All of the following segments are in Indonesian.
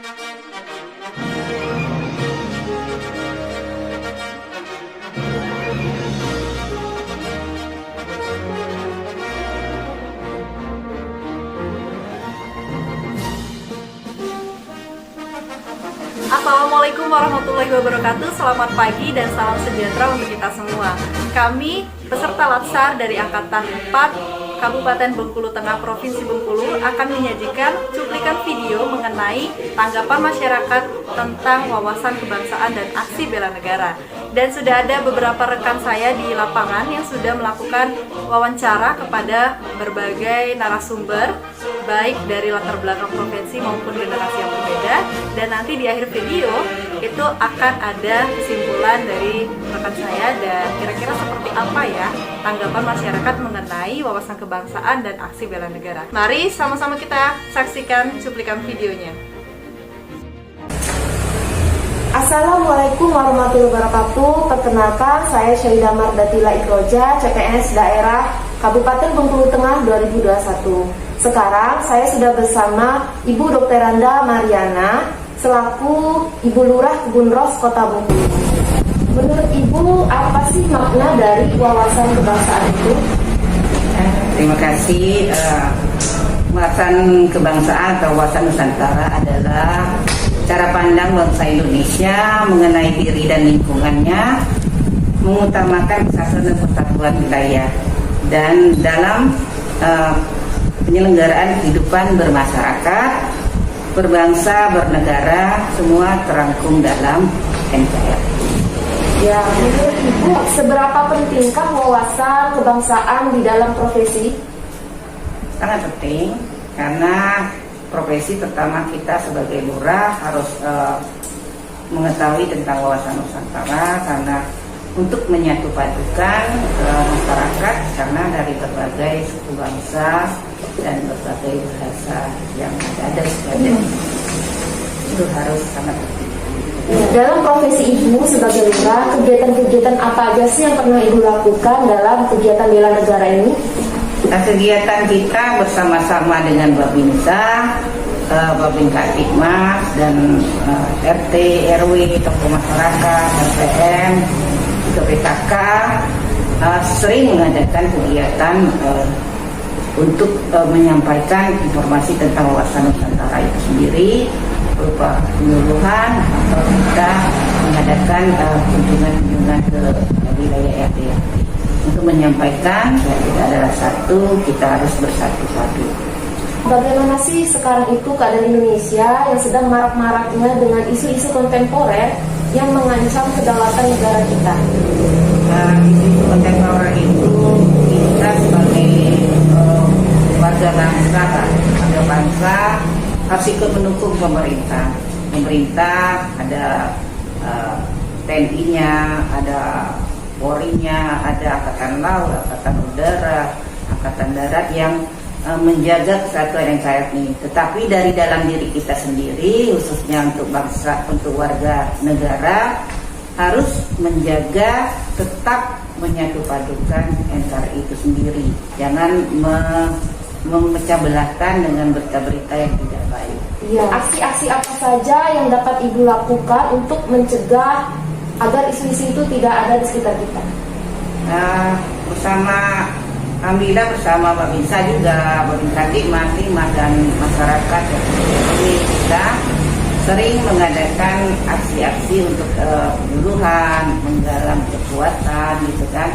Assalamualaikum warahmatullahi wabarakatuh. Selamat pagi dan salam sejahtera untuk kita semua. Kami peserta Latsar dari Angkatan 4 Kabupaten Bengkulu Tengah Provinsi Bengkulu akan menyajikan cuplikan video mengenai tanggapan masyarakat tentang wawasan kebangsaan dan aksi bela negara. Dan sudah ada beberapa rekan saya di lapangan yang sudah melakukan wawancara kepada berbagai narasumber, baik dari latar belakang provinsi maupun generasi yang berbeda. Dan nanti di akhir video itu akan ada kesimpulan dari rekan saya dan kira-kira seperti apa ya tanggapan masyarakat mengenai wawasan kebangsaan dan aksi bela negara. Mari sama-sama kita saksikan cuplikan videonya. Assalamualaikum warahmatullahi wabarakatuh. Perkenalkan, saya Syahidah Mardatila Ikroja, CPNS Daerah Kabupaten Bengkulu Tengah 2021. Sekarang saya sudah bersama Ibu Dr. Randa Mariana selaku Ibu Lurah Kebun Ros Kota Bengkulu. Menurut Ibu, apa sih makna dari wawasan kebangsaan itu? Terima kasih. Wawasan kebangsaan atau wawasan Nusantara adalah cara pandang bangsa Indonesia mengenai diri dan lingkungannya, mengutamakan kesatuan dan persatuan wilayah, dan dalam penyelenggaraan kehidupan bermasyarakat, berbangsa, bernegara, semua terangkum dalam NKRI. Ya, menurut Ibu, seberapa pentingkah wawasan kebangsaan di dalam profesi? Sangat penting, karena profesi pertama kita sebagai lurah harus mengetahui tentang wawasan Nusantara, karena untuk menyatupadukan masyarakat karena dari berbagai suku bangsa dan berbagai bahasa yang ada sekalian, itu harus sangat penting. Dalam profesi Ibu sebagai lurah, kegiatan-kegiatan apa aja sih yang pernah Ibu lakukan dalam kegiatan bela negara ini? Nah, kegiatan kita bersama-sama dengan Babinsa, Babin Kaptipmas, dan RT, RW, tokoh masyarakat, LPM, PKK sering mengadakan kegiatan untuk menyampaikan informasi tentang wawasan Nusantara itu sendiri berupa penyuluhan, atau kita mengadakan kunjungan-kunjungan ke wilayah RT untuk menyampaikan ya, tidak adalah satu, kita harus bersatu-satu. Bagaimana sih sekarang itu keadaan Indonesia yang sedang marak-maraknya dengan isu-isu kontemporer yang mengancam kedaulatan negara kita? Isu kontemporer itu kita sebagai warga bangsa harus ikut mendukung pemerintah. Pemerintah ada TNI-nya, ada Polri-nya, ada Angkatan Laut, Angkatan Udara, Angkatan Darat yang menjaga kesatuan NKRI. Tetapi dari dalam diri kita sendiri, khususnya untuk bangsa, untuk warga negara, harus menjaga tetap menyatupadukan NKRI itu sendiri. Jangan memecah belahkan dengan berita-berita yang tidak baik. Ya, aksi-aksi apa saja yang dapat Ibu lakukan untuk mencegah agar isu-isu itu tidak ada di sekitar kita? Alhamdulillah bersama Babinsa juga, Babin Kaptipmas dan masyarakat yang ini kita sering mengadakan aksi-aksi untuk penyuluhan, menggalang kekuatan, gitu kan,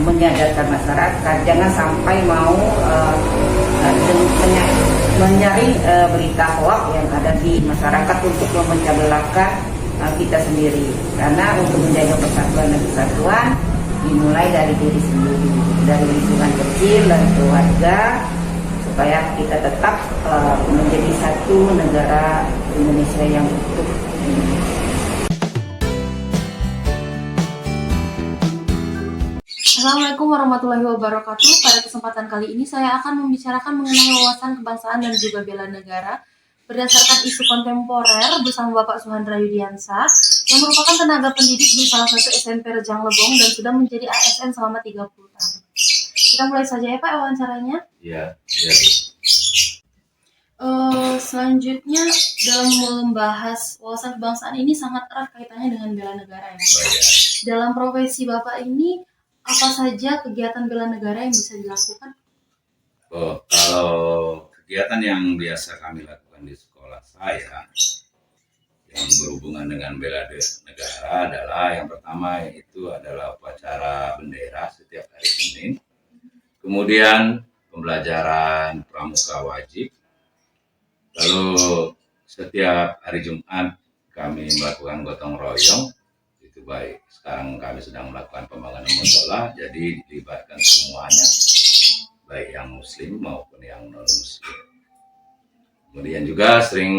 menyadarkan masyarakat jangan sampai mau mencari berita hoax yang ada di masyarakat untuk memecah belahkan kita sendiri, karena untuk menjaga persatuan dan kesatuan dimulai dari diri sendiri, dari lingkungan kecil dan keluarga, supaya kita tetap menjadi satu negara Indonesia yang utuh. Assalamualaikum warahmatullahi wabarakatuh. Pada kesempatan kali ini saya akan membicarakan mengenai wawasan kebangsaan dan juga bela negara berdasarkan isu kontemporer bersama Bapak Suhandra Yudiansa yang merupakan tenaga pendidik di salah satu SMP Rejang Lebong dan sudah menjadi ASN selama 30 tahun. Kita mulai saja ya Pak wawancaranya. Iya. Selanjutnya dalam membahas wawasan kebangsaan ini sangat erat kaitannya dengan bela negara ya. Dalam profesi Bapak ini apa saja kegiatan bela negara yang bisa dilakukan? Kalau kegiatan yang biasa kami lakukan di sekolah saya yang berhubungan dengan bela negara adalah yang pertama yaitu adalah upacara bendera setiap hari Senin, kemudian pembelajaran pramuka wajib, lalu setiap hari Jumat kami melakukan gotong royong. Itu baik sekarang kami sedang melakukan pembangunan musola, jadi dilibatkan semuanya, baik yang muslim maupun yang non muslim. Kemudian juga sering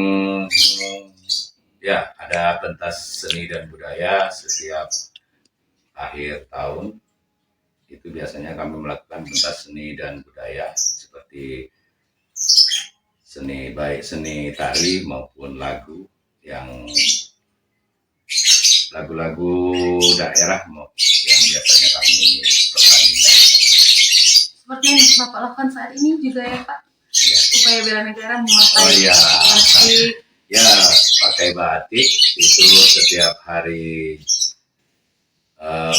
ya ada pentas seni dan budaya setiap akhir tahun. Itu biasanya kami melakukan pentas seni dan budaya seperti seni, baik seni tari maupun lagu, yang lagu-lagu daerah yang biasanya kami pertandingkan. Seperti yang Bapak lakukan saat ini juga ya Pak, Ya. upaya bela negara memakai iya. batik. Ya, pakai batik itu setiap hari.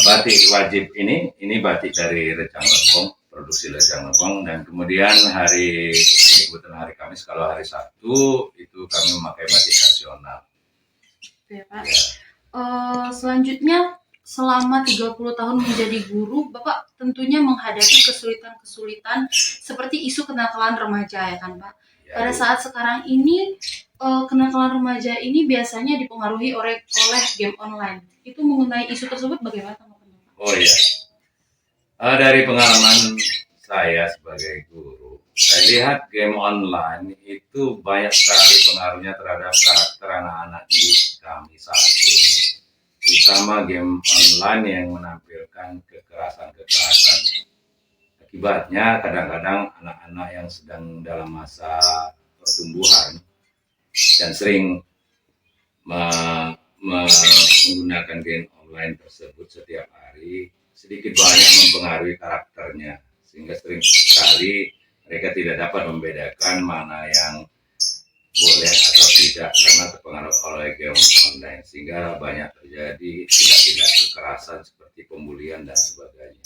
Batik wajib ini batik dari Rejang Lebong, produksi Rejang Lebong, dan kemudian hari ini kebetulan hari Kamis, kalau hari Sabtu itu kami memakai batik nasional. Ya, Pak. Selanjutnya selama 30 tahun menjadi guru, Bapak tentunya menghadapi kesulitan-kesulitan seperti isu kenakalan remaja ya kan Pak. Ya, Pada saat sekarang ini kenakalan remaja ini biasanya dipengaruhi oleh game online. Itu mengenai isu tersebut bagaimana tanggapan Bapak? Oh iya, dari pengalaman saya sebagai guru, saya lihat game online itu banyak sekali pengaruhnya terhadap karakter anak-anak didik kami saat ini. Terutama game online yang menampilkan kekerasan-kekerasan. Akibatnya kadang-kadang anak-anak yang sedang dalam masa pertumbuhan dan sering menggunakan game online tersebut setiap hari sedikit banyak mempengaruhi karakternya, sehingga sering sekali mereka tidak dapat membedakan mana yang boleh atau tidak karena terpengaruh oleh game online, sehingga banyak terjadi tindak-tindak kekerasan seperti pembulian dan sebagainya.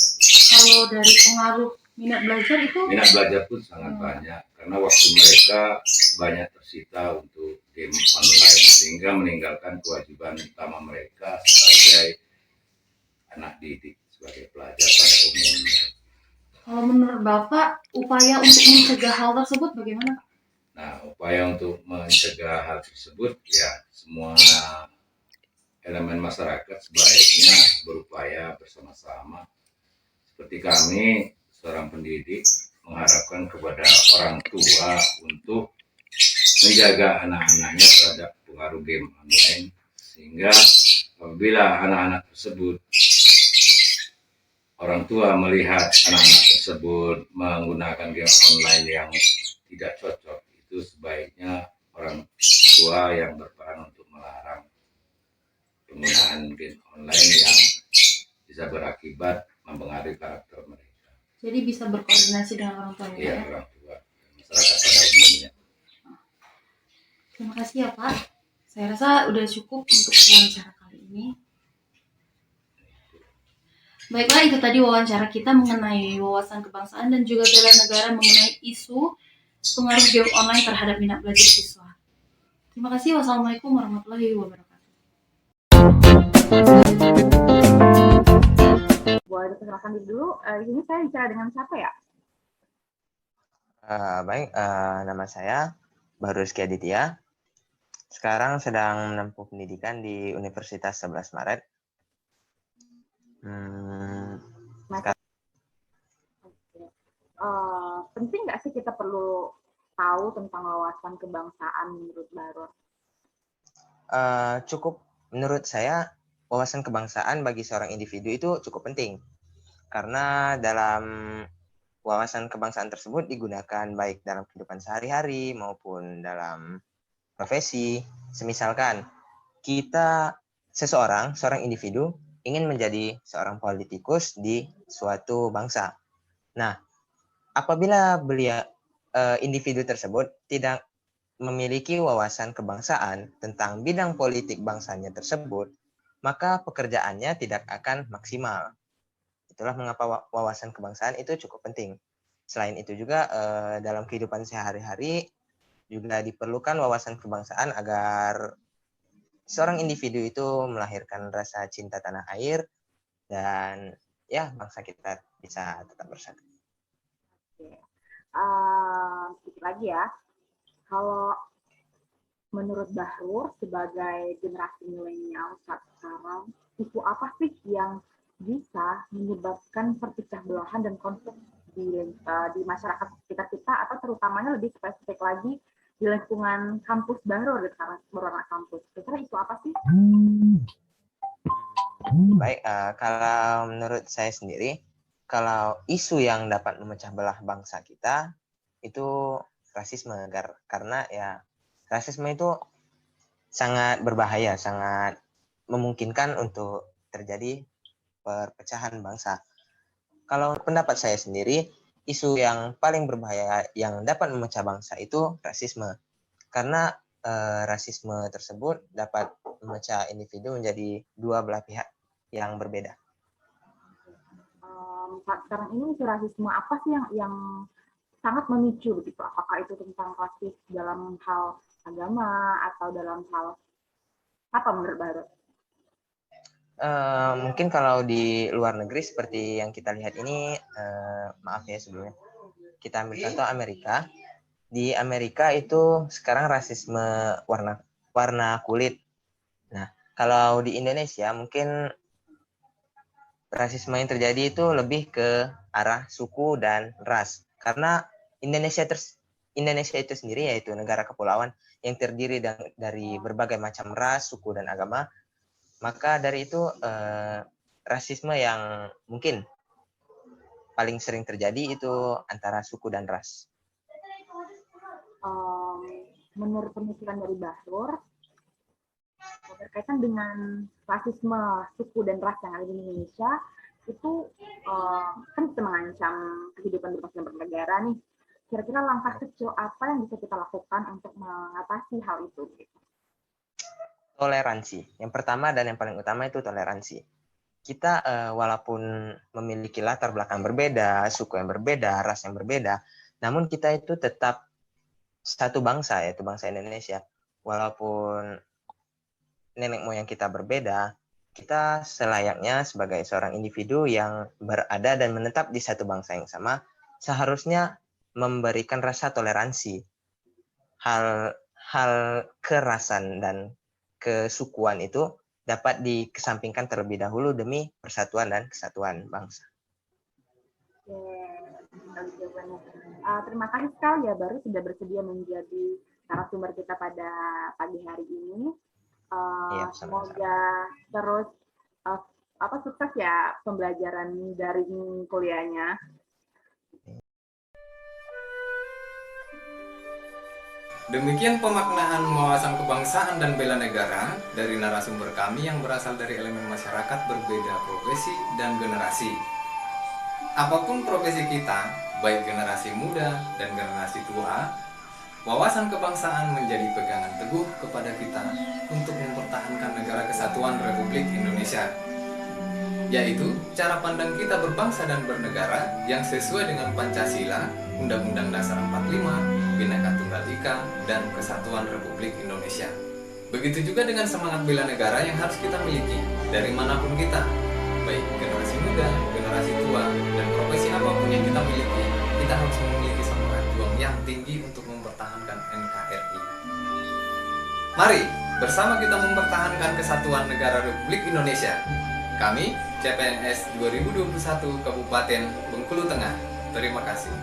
Kalau dari pengaruh minat belajar itu? Minat belajar pun sangat banyak karena waktu mereka banyak tersita untuk game online, sehingga meninggalkan kewajiban utama mereka sebagai anak didik, sebagai pelajar pada umumnya. Kalau menurut Bapak, upaya untuk mencegah hal tersebut bagaimana? Nah, upaya untuk mencegah hal tersebut ya semua elemen masyarakat sebaiknya berupaya bersama-sama. Seperti kami, seorang pendidik, mengharapkan kepada orang tua untuk menjaga anak-anaknya terhadap pengaruh game online, sehingga apabila anak-anak tersebut, orang tua melihat anak-anak tersebut menggunakan game online yang tidak cocok, itu sebaiknya orang tua yang berperan untuk melarang penggunaan game online yang bisa berakibat mempengaruhi karakter mereka. Jadi bisa berkoordinasi dengan orang tua ya? Iya, orang tua dan masyarakat pada umumnya. Terima kasih ya Pak. Saya rasa udah cukup untuk wawancara kali ini. Baiklah, itu tadi wawancara kita mengenai wawasan kebangsaan dan juga bela negara mengenai isu pengaruh game online terhadap minat belajar siswa. Terima kasih. Wassalamualaikum warahmatullahi wabarakatuh. Boleh diperkenalkan dulu, ini saya bicara dengan siapa ya? Baik, nama saya Bahrul Rizky Aditya. Sekarang sedang menempuh pendidikan di Universitas 11 Maret. Penting nggak sih kita perlu tahu tentang wawasan kebangsaan menurut Bahrul? Cukup menurut saya wawasan kebangsaan bagi seorang individu itu cukup penting. Karena dalam wawasan kebangsaan tersebut digunakan baik dalam kehidupan sehari-hari maupun dalam profesi. Semisalkan kita seorang individu ingin menjadi seorang politikus di suatu bangsa. Nah, apabila individu tersebut tidak memiliki wawasan kebangsaan tentang bidang politik bangsanya tersebut, maka pekerjaannya tidak akan maksimal. Itulah mengapa wawasan kebangsaan itu cukup penting. Selain itu juga dalam kehidupan sehari-hari juga diperlukan wawasan kebangsaan agar seorang individu itu melahirkan rasa cinta tanah air dan ya bangsa kita bisa tetap bersatu. Sedikit lagi ya, kalau menurut Bahrur sebagai generasi milenial saat sekarang, isu apa sih yang bisa menyebabkan perpecah belahan dan konflik di masyarakat sekitar kita, atau terutamanya lebih spesifik lagi di lingkungan kampus Bahrur gitu, karena berwarna kampus. Kira-kira isu apa sih? Baik, kalau menurut saya sendiri, kalau isu yang dapat memecah belah bangsa kita itu rasisme, karena ya rasisme itu sangat berbahaya, sangat memungkinkan untuk terjadi perpecahan bangsa. Kalau pendapat saya sendiri, isu yang paling berbahaya yang dapat memecah bangsa itu rasisme, karena rasisme tersebut dapat memecah individu menjadi dua belah pihak yang berbeda. Sekarang ini isu rasisme apa sih yang sangat memicu begitu? Apakah itu tentang rasis dalam hal agama atau dalam hal apa menurut Bahrur? Mungkin kalau di luar negeri seperti yang kita lihat ini, maaf ya sebelumnya, kita ambil contoh Amerika. Di Amerika itu sekarang rasisme warna kulit. Nah, kalau di Indonesia mungkin rasisme yang terjadi itu lebih ke arah suku dan ras. Karena Indonesia itu sendiri yaitu negara kepulauan yang terdiri dari berbagai macam ras, suku, dan agama. Maka dari itu rasisme yang mungkin paling sering terjadi itu antara suku dan ras. Menurut pemikiran dari Bahrur, berkaitan dengan rasisme suku dan ras yang ada di Indonesia, itu kan bisa mengancam kehidupan berbangsa dan bernegara nih. Kira-kira langkah kecil apa yang bisa kita lakukan untuk mengatasi hal itu? Toleransi. Yang pertama dan yang paling utama itu toleransi. Kita walaupun memiliki latar belakang berbeda, suku yang berbeda, ras yang berbeda, namun kita itu tetap satu bangsa, yaitu bangsa Indonesia. Walaupun nenek moyang kita berbeda, kita selayaknya sebagai seorang individu yang berada dan menetap di satu bangsa yang sama, seharusnya memberikan rasa toleransi. Hal kerasan dan kesukuan itu dapat dikesampingkan terlebih dahulu demi persatuan dan kesatuan bangsa. Terima kasih sekali ya Baru sudah bersedia menjadi narasumber kita pada pagi hari ini. Semoga terus sukses ya pembelajaran daring kuliahnya. Demikian pemaknaan wawasan kebangsaan dan bela negara dari narasumber kami yang berasal dari elemen masyarakat berbeda profesi dan generasi. Apapun profesi kita, baik generasi muda dan generasi tua, wawasan kebangsaan menjadi pegangan teguh kepada kita untuk mempertahankan negara kesatuan Republik Indonesia, yaitu cara pandang kita berbangsa dan bernegara yang sesuai dengan Pancasila, Undang-Undang Dasar 45, Bhinneka Tunggal Ika, dan Kesatuan Republik Indonesia. Begitu juga dengan semangat bela negara yang harus kita miliki dari manapun kita, baik generasi muda, generasi tua, dan profesi apapun yang kita miliki, kita harus memiliki semangat juang yang tinggi untuk mempertahankan NKRI. Mari bersama kita mempertahankan kesatuan negara Republik Indonesia. Kami CPNS 2021 Kabupaten Bengkulu Tengah. Terima kasih.